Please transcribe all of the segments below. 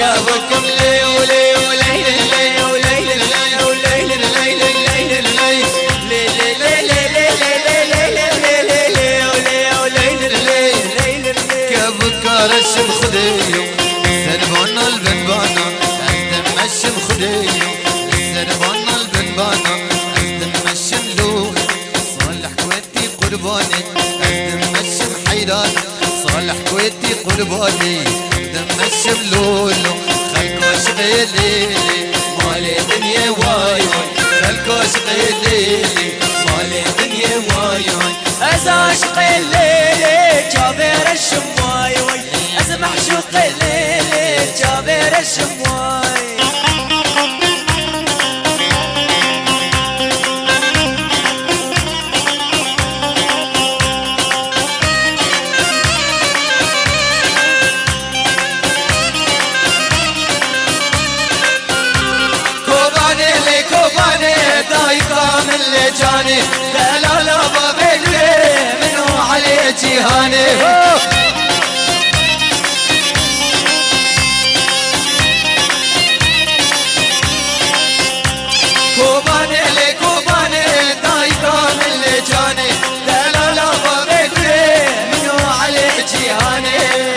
قابكم لي ولي وليل الليل وليل الليل وليل الليل الليل الليل رشم خديو سربنا البنبانا أزدم مشم خديو سربنا البنبانا أزدم مشم لون صالح كويتي قرباني أزدم مشم حيران صالح كويتي قرباني أزدم مشم لولو خلكو شغيلي مالي دنيا واي خلكو شغيلي مالي دنيا واي أزاش قيلي جابر الشمواي معشوق الليل جابر الشمواي كوباني لي كوباني دايقة من اللي جاني لا لا لا بابي منو علي جيهاني كوباني لي كوباني دايقة من اللي جاني لا لا لا بابك منو علي جيهاني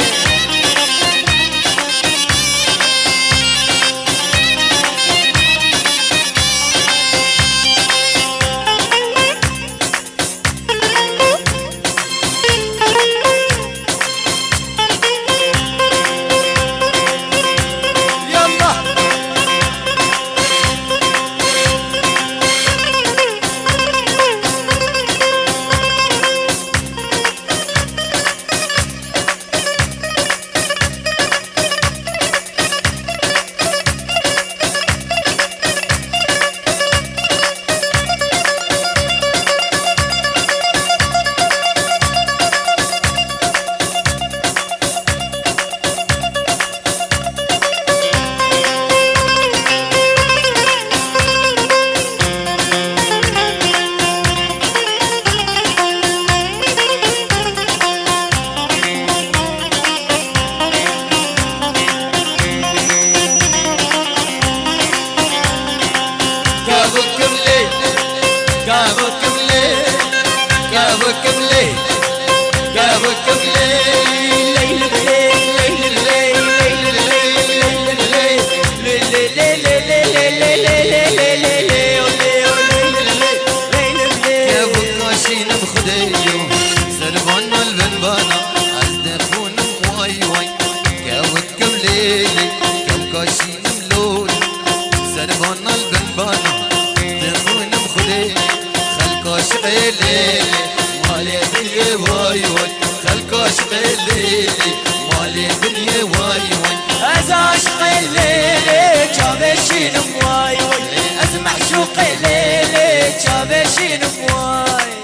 مالي دنيا واي واي خلكو شغلي مالي دنيا واي واي ازاش قليلي جابشين مواي واي ازمع شو قليلي جابشين مواي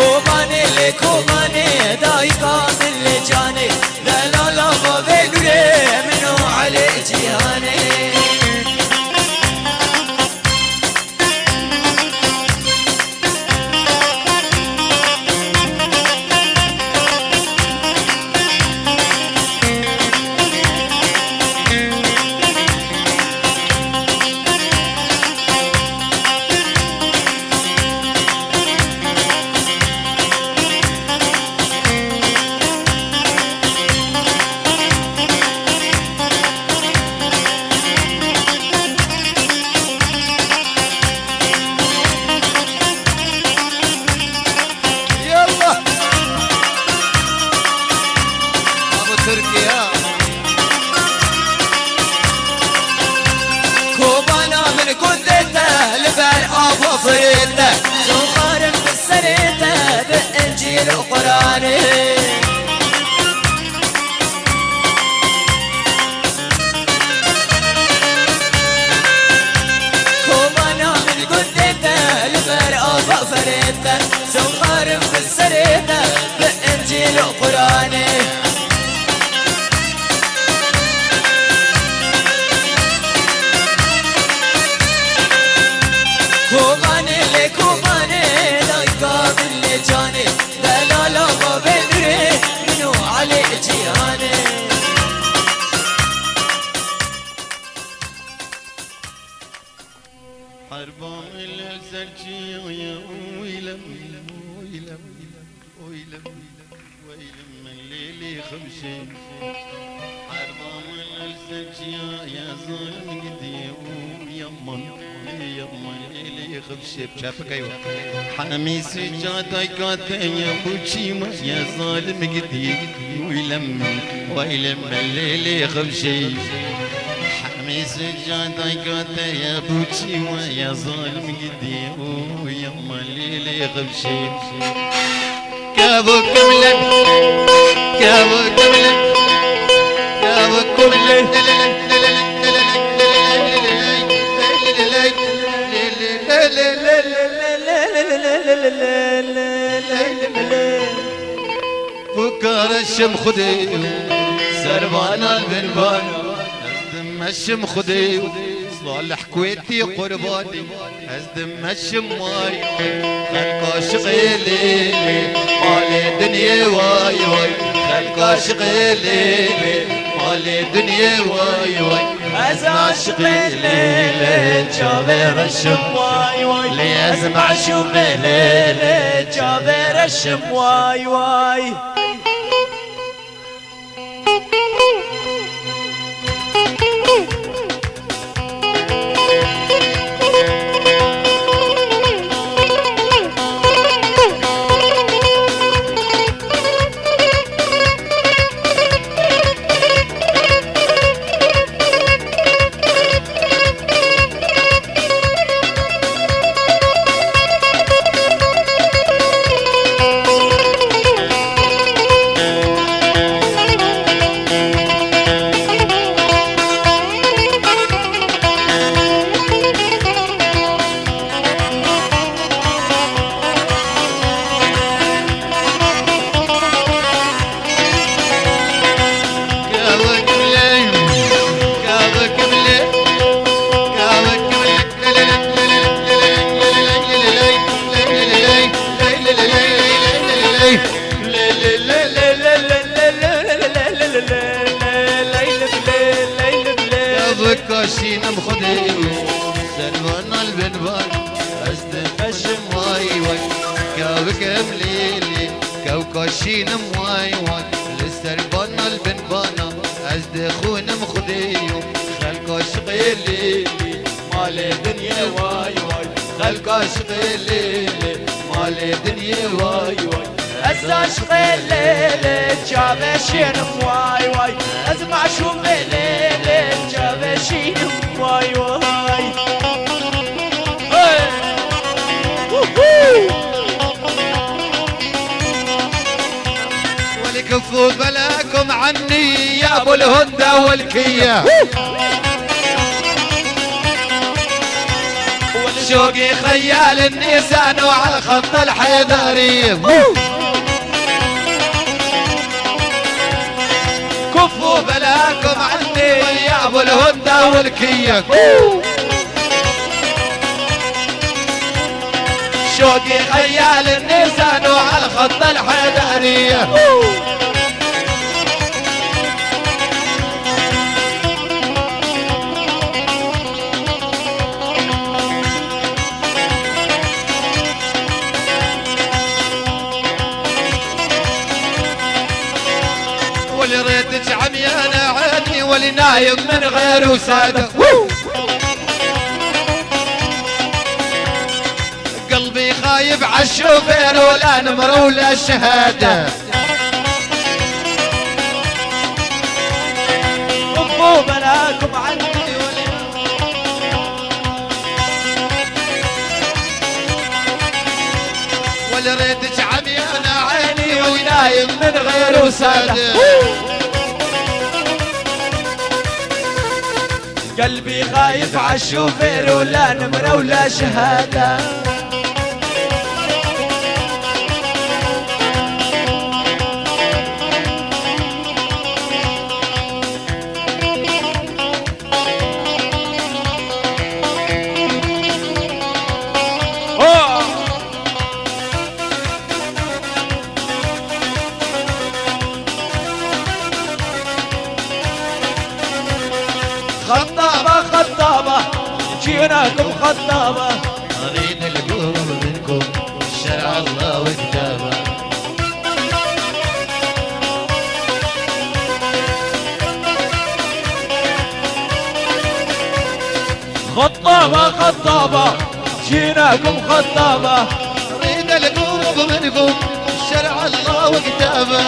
كوباني لي كوباني دايقة من اللي جاني لا لا لا بابي منو علي جيهاني تركيا كوبانا من كنته لبال ابو فريته زوقار بالسريته بالانجيل وقراني كوبانا من كنته لبال ابو فريته زوقار بالسريته بالانجيل وقراني كوباني لي كوباني لا يقابل لي جاني دلالا ما بدري منو علي جيهاني حربان الزرجي ويلم ويلم ويلم ويلم ويلم من ليلي خمشي حربان الزرجي يا ظالم قدي ويمن يمن ليلي خمشي بشافك ايوه حامي سجادة كاتين يا بوشيما يا ظالم قدي ويلم ويلم من ليلي خمشي حامي سجادة كاتين يا بوشيما يا ظالم قدي ويمن ليلي خمشي كابو كملة كابو كملة كابو كملة فكر الشم خدي سربانا البنبانا ازدم الشم خدي صالح كويتي قرباني ازدم الشم ماي خلق شغيلي مالي دنيا واي واي خلق شغيلي مالي دنيا واي واي ازمع شغيلي جابر الشم واي واي لي ازمع شغيلي جابر الشم واي واي كاشين مخدي سلمان البنبان ازدم الشم واي واي كاوك مليلي كاوكاشين مواي واي لسربان البنبانا ازدخون مخديو خلق شغيلي مالي دنيا واي واي خلق شغيلي مالي دنيا واي واي ازعشق الليل جابشين واي واي ازمع شوق الليل جابشين واي واي ولكفوا بلاكم عني يا ابو الهدى والكية شوقي خيال النيسان وعلى خط الحيدري كفوا بلاكم عني يا ابو الهدى والكية شوقي خيال النيسان وعلى خط الحيدرية واللي ريتك عميانة عيني واللي نايم من غير وسادة قلبي خايب عالشوفير ولا نمر ولا شهادة جيناكم عندي واللي ريتك عميانة عيني ونايم من غير وسادة. قلبي خايف عالشوفير ولا نمرة ولا شهادة. خطابة خطابة جيناكم خطابة. أريد القرب منكم شرع الله وكتابه. خطابة خطابة جيناكم خطابة. أريد القرب منكم شرع الله وكتابه.